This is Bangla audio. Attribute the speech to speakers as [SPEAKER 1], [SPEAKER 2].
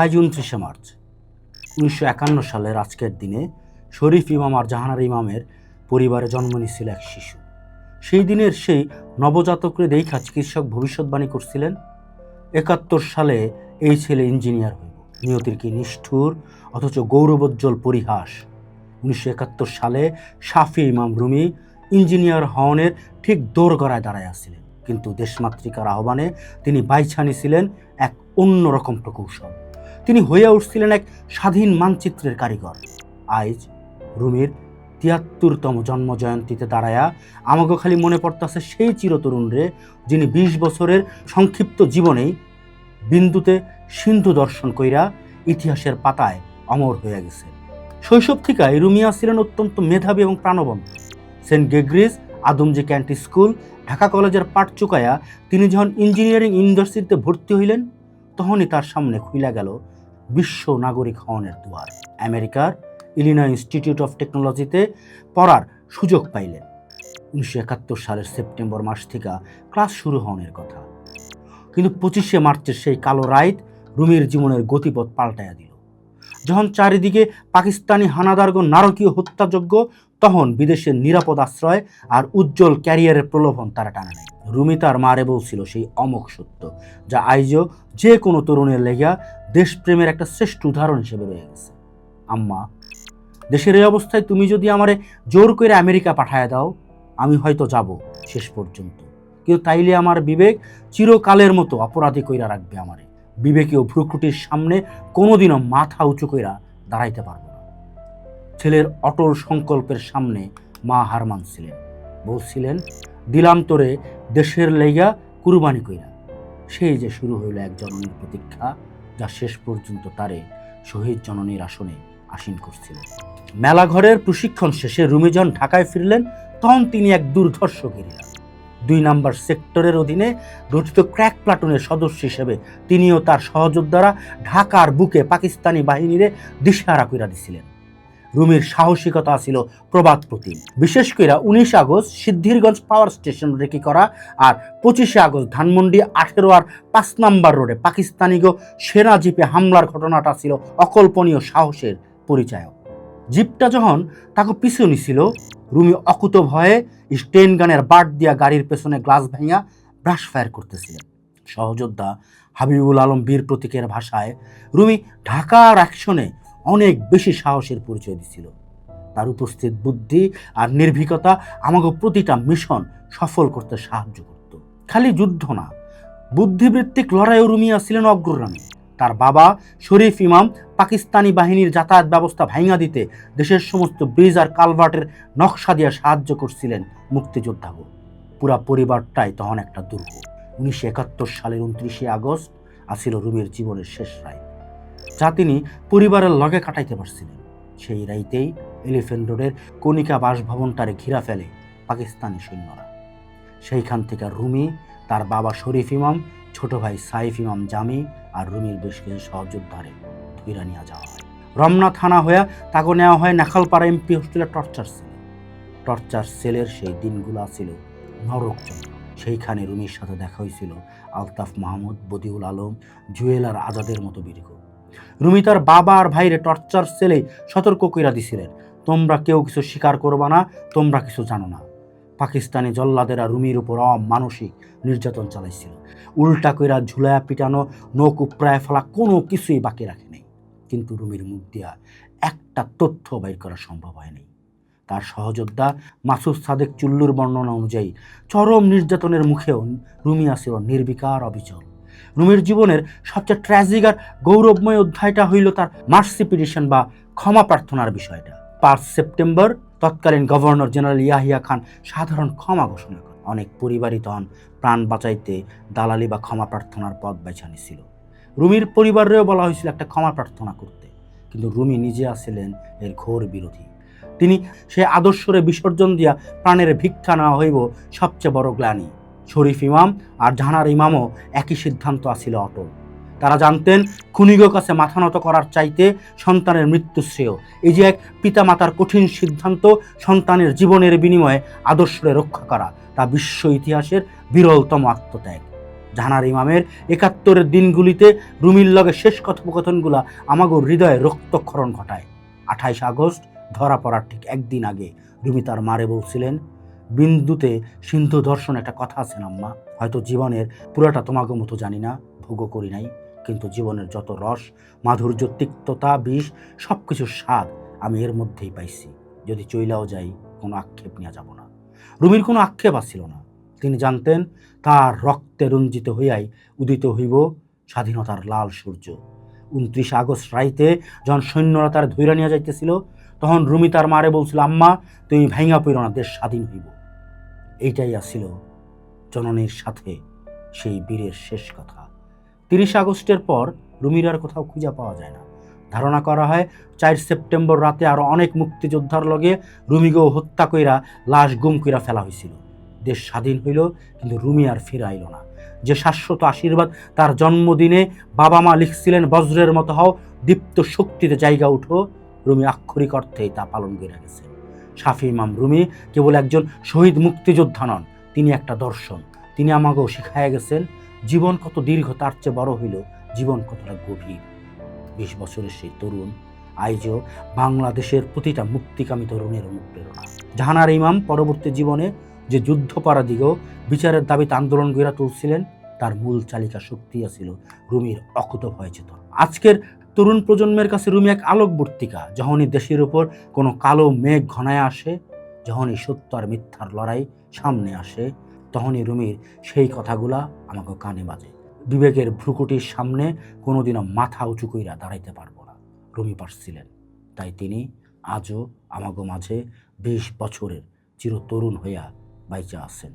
[SPEAKER 1] আজ 29শে মার্চ 1951 সালের আজকের দিনে শরীফ ইমাম আর জাহানার ইমামের পরিবারে জন্ম নিয়েছিল এক শিশু। সেই দিনের সেই নবজাতকরে দেখা চিকিৎসক ভবিষ্যৎবাণী করছিলেন 71 সালে এই ছেলে ইঞ্জিনিয়ার হইব। নিয়তির কি নিষ্ঠুর অথচ গৌরবোজ্জ্বল পরিহাস। 1971 সালে শাফি ইমাম রুমি ইঞ্জিনিয়ার হওয়ানের ঠিক দোরগড়ায় দাঁড়ায় আসছিলেন, কিন্তু দেশমাতৃকার আহ্বানে তিনি বাইছা নিছিলেন এক অন্যরকম প্রকৌশল। তিনি হইয়া উঠছিলেন এক স্বাধীন মানচিত্রের কারিগর। আজ রুমির ৭৩তম জন্ম জয়ন্তীতে দাঁড়ায়া আমাকে খালি মনে পড়তেছে সেই চিরতরুণ রে, যিনি ২০ বছরের সংক্ষিপ্ত জীবনেই বিন্দুতে সিন্ধু দর্শন কইরা ইতিহাসের পাতায় অমর হয়ে গেছে। শৈশব থেকেই রুমিয়া ছিলেন অত্যন্ত মেধাবী এবং প্রাণবন্ত। Saint Gregory's Adamjee ক্যান্টি school, Dhaka কলেজের পাঠ চুকায়া তিনি যখন ইঞ্জিনিয়ারিং ইউনিভার্সিটিতে ভর্তি হইলেন, তখনই তার সামনে খুইলা গেল বিশ্ব নাগরিক হওয়ানের দুয়ার। আমেরিকার ইলিনয় ইনস্টিটিউট অফ টেকনোলজিতে পড়ার সুযোগ পাইলেন। 1971 সালের সেপ্টেম্বর মাস থেকে ক্লাস শুরু হওয়ার কথা, কিন্তু 25শে মার্চের সেই কালো রাত রুমির জীবনের গতিপথ পাল্টাইয়া দিল। যখন চারিদিকে পাকিস্তানি হানাদারগণ নারকীয় হত্যাযজ্ঞ, তখন বিদেশের নিরাপদ আশ্রয় আর উজ্জ্বল ক্যারিয়ারের প্রলোভন তারা টানে নেয়। রুমি তার মারে বলছিল সেই অমোঘ সত্য, যা আইজও যে কোনো তরুণের লেগা দেশপ্রেমের একটা শ্রেষ্ঠ উদাহরণ হিসেবে রয়ে গেছে। আম্মা, দেশের এই অবস্থায় তুমি যদি আমারে জোর করে আমেরিকা পাঠায় দাও, আমি হয়তো যাব শেষ পর্যন্ত, কিন্তু তাইলে আমার বিবেক চিরকালের মতো অপরাধী কইরা রাখবে আমারে। বিবেকীয় ভ্রুকুটির সামনে কোনোদিনও মাথা উঁচু কইরা দাঁড়াইতে পারবো না। ছেলের অটল সংকল্পের সামনে মা হার মানছিলেন, বলছিলেন, দিলাম তোরে দেশের লেগা কুরবানি কইরা। সেই যে শুরু হইল এক জননীর প্রতীক্ষা, যা শেষ পর্যন্ত তারে শহীদ জননীর আসনে আসীন করছিল। মেলাঘরের প্রশিক্ষণ শেষে রুমি যখন ঢাকায় ফিরলেন, তখন তিনি এক দুর্ধর্ষ গেরিলা ২ নম্বর সেক্টরের অধীনে গঠিত ক্র্যাক প্লাটুনের সদস্য হিসেবে তিনিও তার সহযোদ্ধারা ঢাকার বুকে পাকিস্তানি বাহিনীরে দিশাহারা কইরা দিছিলেন। রুমির সাহসিকতা ছিল প্রবাদ প্রতিম। বিশেষ করে ১৯ August Siddhirganj power station recce করা আর ২৫শে আগস্ট ধানমন্ডি ১৮ আর ৫ নম্বর রোডে পাকিস্তানিগো সেনা জিপে হামলার ঘটনাটা ছিল অকল্পনীয় সাহসের পরিচায়ক। জিপটা যখন তাকে পিছু নিছিল, রুমি অকুত ভয়ে স্টেন গানের বাট দিয়া গাড়ির পেছনে গ্লাস ভাঙা ব্রাশ ফায়ার করতেছিলেন। সহযোদ্ধা হাবিবুল আলম বীর প্রতীকের ভাষায় রুমি ঢাকার অ্যাকশনে অনেক বেশি সাহসের পরিচয় দিছিল। তার উপস্থিত বুদ্ধি আর নির্ভীকতা আমাকে প্রতিটা মিশন সফল করতে সাহায্য করত। খালি যুদ্ধ না, বুদ্ধিবৃত্তিক লড়াইও রুমিয়া ছিলেন অগ্রগামী। তার বাবা শরীফ ইমাম পাকিস্তানি বাহিনীর যাতায়াত ব্যবস্থা ভাঙা দিতে দেশের সমস্ত ব্রিজ আর কালভার্টের নকশা দিয়ে সাহায্য করছিলেন মুক্তিযোদ্ধাগো। পুরা পরিবারটাই তখন একটা দুর্গ। 1971 সালের 29শে আগস্ট আসিল রুমির জীবনের শেষ রাত, যা তিনি পরিবারের লগে কাটাইতে পারছিলেন। সেই রাইতেই এলিফ্যান্ট রোডের কণিকা বাসভবনটারে ঘিরা ফেলে পাকিস্তানি সৈন্যরা। সেইখান থেকে রুমি, তার বাবা শরীফ ইমাম, ছোট ভাই সাইফ ইমাম জামি আর রুমির বেশ কিছু সহযোদ্ধারে ধইরা নিয়ে যাওয়া হয়। রমনা থানা হয়ে তাকে নেওয়া হয় নাখালপাড়া এমপি হোস্টেলের টর্চার সেলে। টর্চার সেলের সেই দিনগুলো ছিল নরকজনক। সেইখানে রুমির সাথে দেখা হয়েছিল আলতাফ মাহমুদ, বদিউল আলম, জুয়েল আর আজাদের মতো বীরগ। রুমি তার বাবা আর ভাইরে টর্চার সেলে সতর্ক কইরা দিছিলেন, তোমরা কেউ কিছু স্বীকার করবা না, তোমরা কিছু জানো না। পাকিস্তানি জল্লাদেরা রুমির উপর অমানসিক নির্যাতন চালাইছিল। উল্টা কইরা ঝুলায়া পিটানো, নখ উপড়ায় ফেলা, কোনো কিছুই বাকি রাখে নেই। কিন্তু রুমির মুখ দিয়া একটা তথ্য বাইর করা সম্ভব হয়নি। তার সহযোদ্ধা মাসুদ সাদেক চুল্লুর বর্ণনা অনুযায়ী চরম নির্যাতনের মুখেও রুমিয়া ছিল নির্বিকার, অবিচল। রুমির জীবনের সবচেয়ে ট্র্যাজিক আর গৌরবময় অধ্যায়টা হইল তার মার্সি পিটিশন বা ক্ষমা প্রার্থনার বিষয়টা। ৫ সেপ্টেম্বর তৎকালীন গভর্নর জেনারেল ইয়াহিয়া খান সাধারণ ক্ষমা ঘোষণা করেন। অনেক পরিবারই তখন প্রাণ বাঁচাইতে দালালি বা ক্ষমা প্রার্থনার পথ বেছে নিছিল। রুমির পরিবারেও বলা হয়েছিল একটা ক্ষমা প্রার্থনা করতে, কিন্তু রুমি নিজে আসছিলেন এর ঘোর বিরোধী। তিনি সে আদর্শরে বিসর্জন দিয়া প্রাণের ভিক্ষা নেওয়া হইব সবচেয়ে বড় গ্লানি। শরীফ ইমাম আর জাহানার ইমামও একই সিদ্ধান্ত আছিল অটল। তারা জানতেন খুনিগো কাছে মাথা নত করার চাইতে সন্তানের মৃত্যু শ্রেয়। এই যে এক পিতামাতার কঠিন সিদ্ধান্ত, সন্তানের জীবনের বিনিময়ে আদর্শরে রক্ষা করা, তা বিশ্ব ইতিহাসের বিরলতম আত্মত্যাগ। জাহানারা ইমামের ৭১-এর দিনগুলিতে রুমির লগে শেষ কথোপকথনগুলা আমাগো হৃদয়ে রক্তক্ষরণ ঘটায়। ২৮ আগস্ট ধরা পড়ার ঠিক একদিন আগে রুমি তার মারে বলছিলেন, বিন্দুতে সিন্ধু দর্শন একটা কথা আছে আম্মা, হয়তো জীবনের পুরাটা তোমাকে মতো জানি না, ভোগও করি নাই, কিন্তু জীবনের যত রস, মাধুর্য, তিক্ততা, বিষ সব কিছুর স্বাদ আমি এর মধ্যেই পাইছি। যদি চইলাও যাই কোনো আক্ষেপ নিয়ে যাব না। রুমির কোনো আক্ষেপ আসছিল না। তিনি জানতেন তার রক্তে রঞ্জিত হইয়াই উদিত হইব স্বাধীনতার লাল সূর্য। ২৯ আগস্ট রাইতে যখন সৈন্যরা তার ধৈর্য নিয়ে যাইতেছিল, তখন রুমি তার মারে বলছিল, আম্মা তুমি ভাইঙা পড়ো না, দেশ স্বাধীন হইব। এইটাই আসছিল জননীর সাথে সেই বীরের শেষ কথা। ৩০ আগস্টের পর রুমির আর কোথাও খুঁজে পাওয়া যায় না। ধারণা করা হয় ৪ সেপ্টেম্বর রাতে আরো অনেক মুক্তিযোদ্ধার লগে রুমিকেও হত্যা কইরা লাশ গুম কইরা ফেলা হয়েছিল। দেশ স্বাধীন হইল, কিন্তু রুমি আর ফিরে আইল না। যে শাশ্বত আশীর্বাদ তার জন্মদিনে বাবা মা লিখছিলেন, বজ্রের মতো হও, দীপ্ত শক্তিতে জায়গা উঠো, রুমি আক্ষরিক অর্থেই তা পালন করে গেছে। শাফি ইমাম রুমি কেবল একজন শহীদ মুক্তিযোদ্ধা নন, তিনি একটা দর্শন। তিনি আমাকেও শিখাইয়া গেছেন জীবন কত দীর্ঘ, তার চেয়ে বড় হইল জীবন কতটা গভীর। ২০ বছরের সেই তরুণ আইজও বাংলাদেশের প্রতিটা মুক্তিকামী তরুণের অনুপ্রেরণা। জাহানারা ইমাম পরবর্তী জীবনে যে যুদ্ধপরাধীকেও বিচারের দাবিতে আন্দোলন গড়ে তুলছিলেন, তার মূল চালিকা শক্তি ছিল রুমির অকুতোভয় চেতনা। আজকের তরুণ প্রজন্মের কাছে রুমি এক আলোকবর্তিকা। যখনই দেশের উপর কোনো কালো মেঘ ঘনায় আসে, যখনই সত্য আর মিথ্যার লড়াই সামনে আসে, তখনই রুমির সেই কথাগুলা আমাকে কানে বাজে। বিবেকের ভ্রুকুটির সামনে কোনোদিনও মাথা উঁচু কইরা দাঁড়াইতে পারবো না, রুমি পারছিলেন। তাই তিনি আজও আমাগো মাঝে ২০ বছরের চিরতরুণ হইয়া বাইচা আছেন।